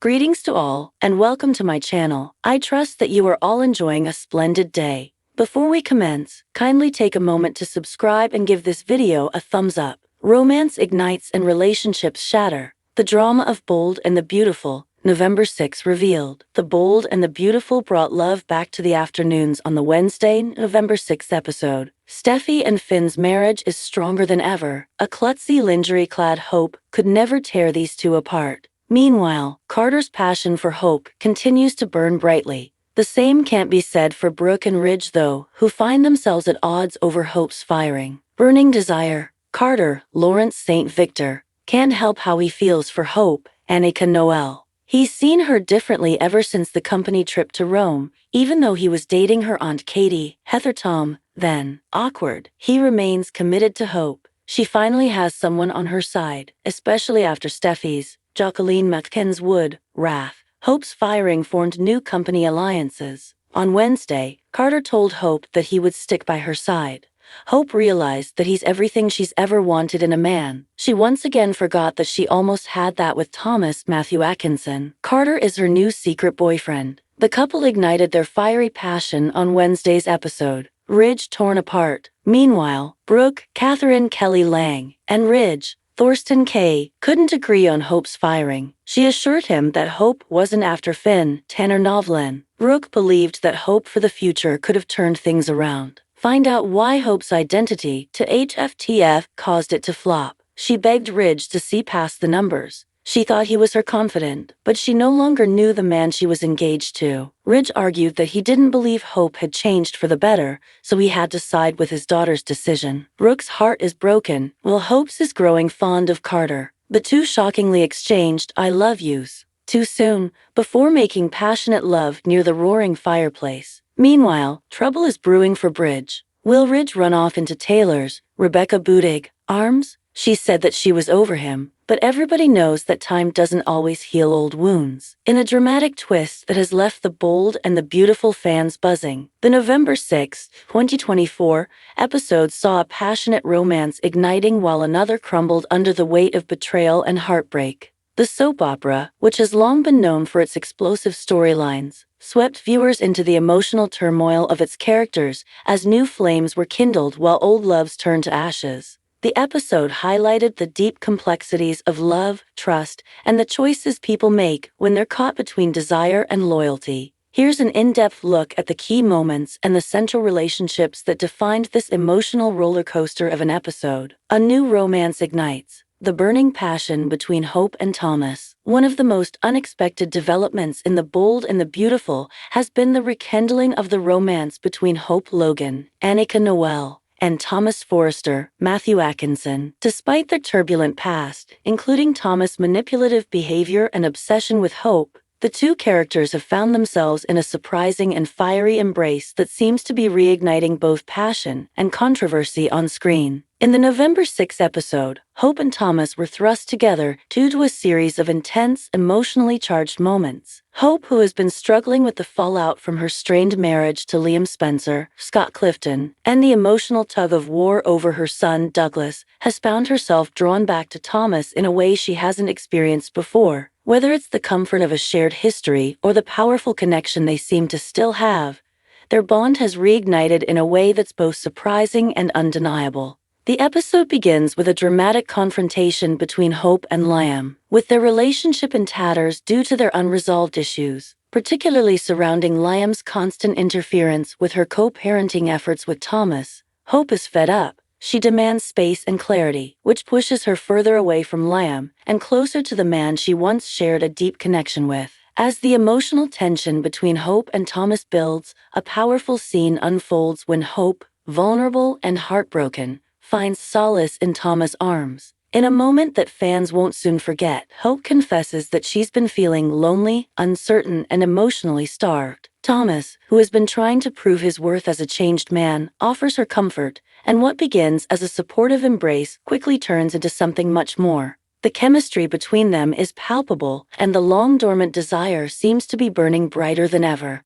Greetings to all, and welcome to my channel. I trust that you are all enjoying a splendid day. Before we commence, kindly take a moment to subscribe and give this video a thumbs up. Romance ignites and relationships shatter. The drama of Bold and the Beautiful, November 6 revealed. The Bold and the Beautiful brought love back to the afternoons on the Wednesday, November 6 episode. Steffi and Finn's marriage is stronger than ever. A klutzy lingerie-clad Hope could never tear these two apart. Meanwhile, Carter's passion for Hope continues to burn brightly. The same can't be said for Brooke and Ridge though, who find themselves at odds over Hope's firing. Burning desire. Carter, Lawrence St. Victor, can't help how he feels for Hope, Annika Noel. He's seen her differently ever since the company trip to Rome, even though he was dating her Aunt Katie, Heather Tom, then. Awkward. He remains committed to Hope. She finally has someone on her side, especially after Steffi's, Jacqueline McKen's Wood, wrath. Hope's firing formed new company alliances. On Wednesday, Carter told Hope that he would stick by her side. Hope realized that he's everything she's ever wanted in a man. She once again forgot that she almost had that with Thomas Matthew Atkinson. Carter is her new secret boyfriend. The couple ignited their fiery passion on Wednesday's episode. Ridge torn apart. Meanwhile, Brooke, Catherine Kelly Lang, and Ridge, Thorsten K., couldn't agree on Hope's firing. She assured him that Hope wasn't after Finn, Tanner Novlin. Brooke believed that Hope for the future could have turned things around. Find out why Hope's identity to HFTF caused it to flop. She begged Ridge to see past the numbers. She thought he was her confidant, but she no longer knew the man she was engaged to. Ridge argued that he didn't believe Hope had changed for the better, so he had to side with his daughter's decision. Brooke's heart is broken, while Hope's is growing fond of Carter. The two shockingly exchanged "I love yous" too soon, before making passionate love near the roaring fireplace. Meanwhile, trouble is brewing for Bridge. Will Ridge run off into Taylor's, Rebecca Budig, arms? She said that she was over him, but everybody knows that time doesn't always heal old wounds. In a dramatic twist that has left the Bold and the Beautiful fans buzzing, the November 6, 2024 episode saw a passionate romance igniting while another crumbled under the weight of betrayal and heartbreak. The soap opera, which has long been known for its explosive storylines, swept viewers into the emotional turmoil of its characters as new flames were kindled while old loves turned to ashes. The episode highlighted the deep complexities of love, trust, and the choices people make when they're caught between desire and loyalty. Here's an in-depth look at the key moments and the central relationships that defined this emotional roller coaster of an episode. A new romance ignites. The burning passion between Hope and Thomas. One of the most unexpected developments in The Bold and the Beautiful has been the rekindling of the romance between Hope Logan, Annika Noel, and Thomas Forrester, Matthew Atkinson. Despite their turbulent past, including Thomas' manipulative behavior and obsession with Hope, the two characters have found themselves in a surprising and fiery embrace that seems to be reigniting both passion and controversy on screen. In the November 6 episode, Hope and Thomas were thrust together due to a series of intense, emotionally charged moments. Hope, who has been struggling with the fallout from her strained marriage to Liam Spencer, Scott Clifton, and the emotional tug-of-war over her son, Douglas, has found herself drawn back to Thomas in a way she hasn't experienced before. Whether it's the comfort of a shared history or the powerful connection they seem to still have, their bond has reignited in a way that's both surprising and undeniable. The episode begins with a dramatic confrontation between Hope and Liam, with their relationship in tatters due to their unresolved issues, particularly surrounding Liam's constant interference with her co-parenting efforts with Thomas. Hope is fed up. She demands space and clarity, which pushes her further away from Liam and closer to the man she once shared a deep connection with. As the emotional tension between Hope and Thomas builds, a powerful scene unfolds when Hope, vulnerable and heartbroken, finds solace in Thomas' arms. In a moment that fans won't soon forget, Hope confesses that she's been feeling lonely, uncertain, and emotionally starved. Thomas, who has been trying to prove his worth as a changed man, offers her comfort, and what begins as a supportive embrace quickly turns into something much more. The chemistry between them is palpable, and the long-dormant desire seems to be burning brighter than ever.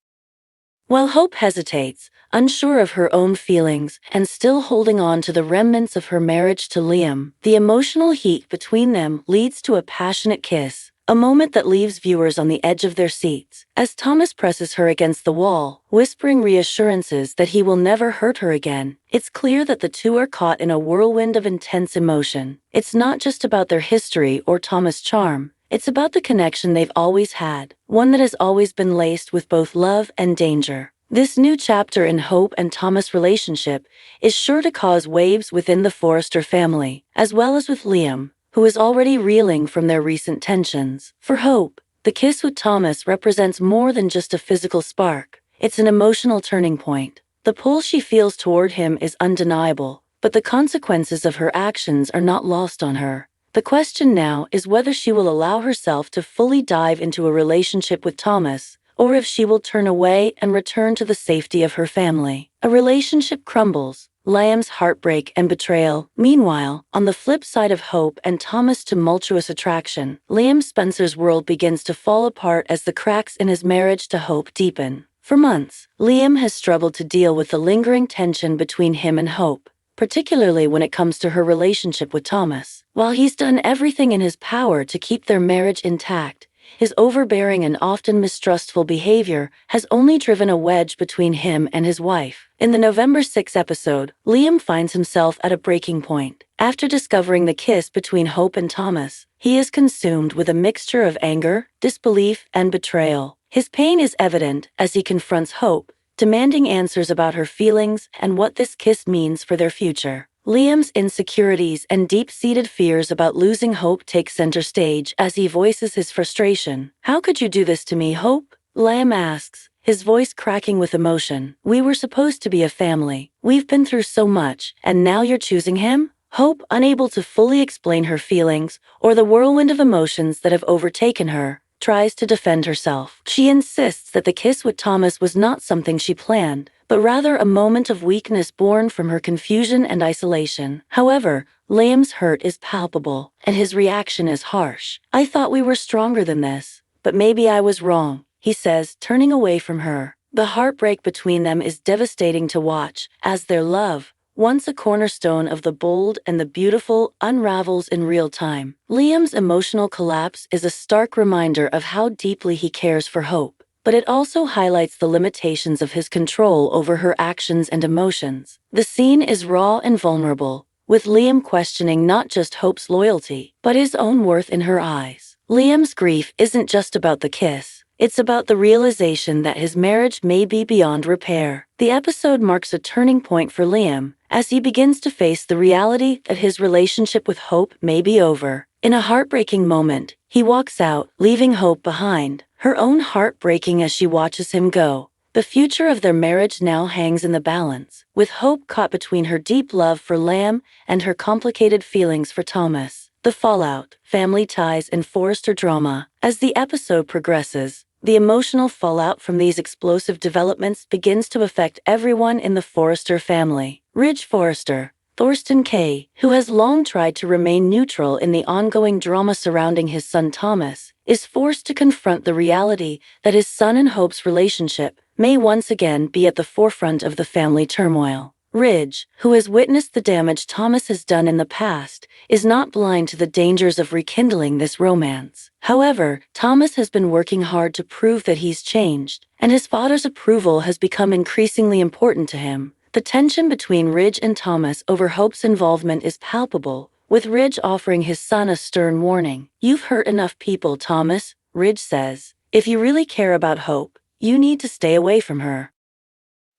While Hope hesitates, unsure of her own feelings and still holding on to the remnants of her marriage to Liam, the emotional heat between them leads to a passionate kiss, a moment that leaves viewers on the edge of their seats. As Thomas presses her against the wall, whispering reassurances that he will never hurt her again, it's clear that the two are caught in a whirlwind of intense emotion. It's not just about their history or Thomas' charm. It's about the connection they've always had, one that has always been laced with both love and danger. This new chapter in Hope and Thomas' relationship is sure to cause waves within the Forrester family, as well as with Liam, who is already reeling from their recent tensions. For Hope, the kiss with Thomas represents more than just a physical spark. It's an emotional turning point. The pull she feels toward him is undeniable, but the consequences of her actions are not lost on her. The question now is whether she will allow herself to fully dive into a relationship with Thomas, or if she will turn away and return to the safety of her family. A relationship crumbles, Liam's heartbreak and betrayal. Meanwhile, on the flip side of Hope and Thomas' tumultuous attraction, Liam Spencer's world begins to fall apart as the cracks in his marriage to Hope deepen. For months, Liam has struggled to deal with the lingering tension between him and Hope, particularly when it comes to her relationship with Thomas. While he's done everything in his power to keep their marriage intact, his overbearing and often mistrustful behavior has only driven a wedge between him and his wife. In the November 6 episode, Liam finds himself at a breaking point. After discovering the kiss between Hope and Thomas, he is consumed with a mixture of anger, disbelief, and betrayal. His pain is evident as he confronts Hope, demanding answers about her feelings and what this kiss means for their future. Liam's insecurities and deep-seated fears about losing Hope take center stage as he voices his frustration. "How could you do this to me, Hope?" Liam asks, his voice cracking with emotion. "We were supposed to be a family. We've been through so much, and now you're choosing him?" Hope, unable to fully explain her feelings or the whirlwind of emotions that have overtaken her, tries to defend herself. She insists that the kiss with Thomas was not something she planned, but rather a moment of weakness born from her confusion and isolation. However, Liam's hurt is palpable, and his reaction is harsh. "I thought we were stronger than this, but maybe I was wrong," he says, turning away from her. The heartbreak between them is devastating to watch, as their love, once a cornerstone of the bold and the beautiful, unravels in real time. Liam's emotional collapse is a stark reminder of how deeply he cares for Hope, but it also highlights the limitations of his control over her actions and emotions. The scene is raw and vulnerable, with Liam questioning not just Hope's loyalty, but his own worth in her eyes. Liam's grief isn't just about the kiss. It's about the realization that his marriage may be beyond repair. The episode marks a turning point for Liam, as he begins to face the reality that his relationship with Hope may be over. In a heartbreaking moment, he walks out, leaving Hope behind, her own heart breaking as she watches him go. The future of their marriage now hangs in the balance, with Hope caught between her deep love for Liam and her complicated feelings for Thomas. The fallout, family ties, and Forrester drama. As the episode progresses, the emotional fallout from these explosive developments begins to affect everyone in the Forrester family. Ridge Forrester, Thorsten Kaye, who has long tried to remain neutral in the ongoing drama surrounding his son Thomas, is forced to confront the reality that his son and Hope's relationship may once again be at the forefront of the family turmoil. Ridge, who has witnessed the damage Thomas has done in the past, is not blind to the dangers of rekindling this romance. However, Thomas has been working hard to prove that he's changed, and his father's approval has become increasingly important to him. The tension between Ridge and Thomas over Hope's involvement is palpable, with Ridge offering his son a stern warning. "You've hurt enough people, Thomas," Ridge says. "If you really care about Hope, you need to stay away from her."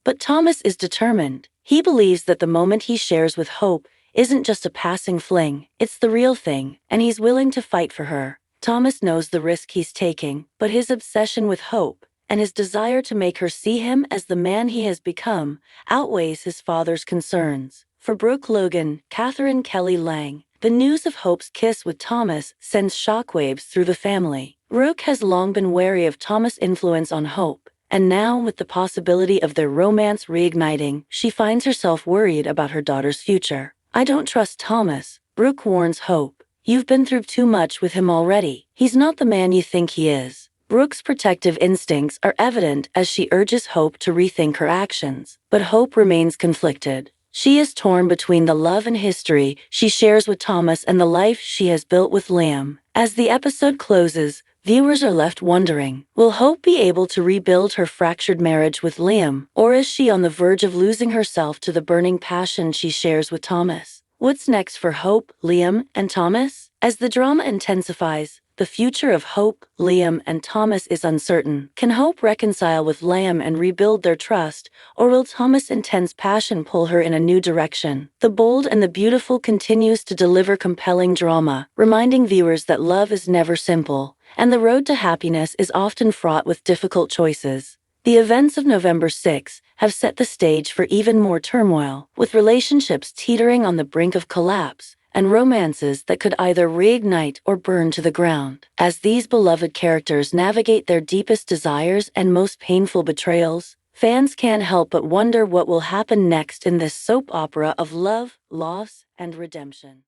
But Thomas is determined. He believes that the moment he shares with Hope isn't just a passing fling, it's the real thing, and he's willing to fight for her. Thomas knows the risk he's taking, but his obsession with Hope, and his desire to make her see him as the man he has become, outweighs his father's concerns. For Brooke Logan, Catherine Kelly Lang, the news of Hope's kiss with Thomas sends shockwaves through the family. Brooke has long been wary of Thomas' influence on Hope, and now, with the possibility of their romance reigniting, she finds herself worried about her daughter's future. "I don't trust Thomas," Brooke warns Hope. "You've been through too much with him already. He's not the man you think he is." Brooke's protective instincts are evident as she urges Hope to rethink her actions, but Hope remains conflicted. She is torn between the love and history she shares with Thomas and the life she has built with Liam. As the episode closes, viewers are left wondering, will Hope be able to rebuild her fractured marriage with Liam, or is she on the verge of losing herself to the burning passion she shares with Thomas? What's next for Hope, Liam, and Thomas? As the drama intensifies, the future of Hope, Liam, and Thomas is uncertain. Can Hope reconcile with Liam and rebuild their trust, or will Thomas' intense passion pull her in a new direction? The Bold and the Beautiful continues to deliver compelling drama, reminding viewers that love is never simple, and the road to happiness is often fraught with difficult choices. The events of November 6 have set the stage for even more turmoil, with relationships teetering on the brink of collapse and romances that could either reignite or burn to the ground. As these beloved characters navigate their deepest desires and most painful betrayals, fans can't help but wonder what will happen next in this soap opera of love, loss, and redemption.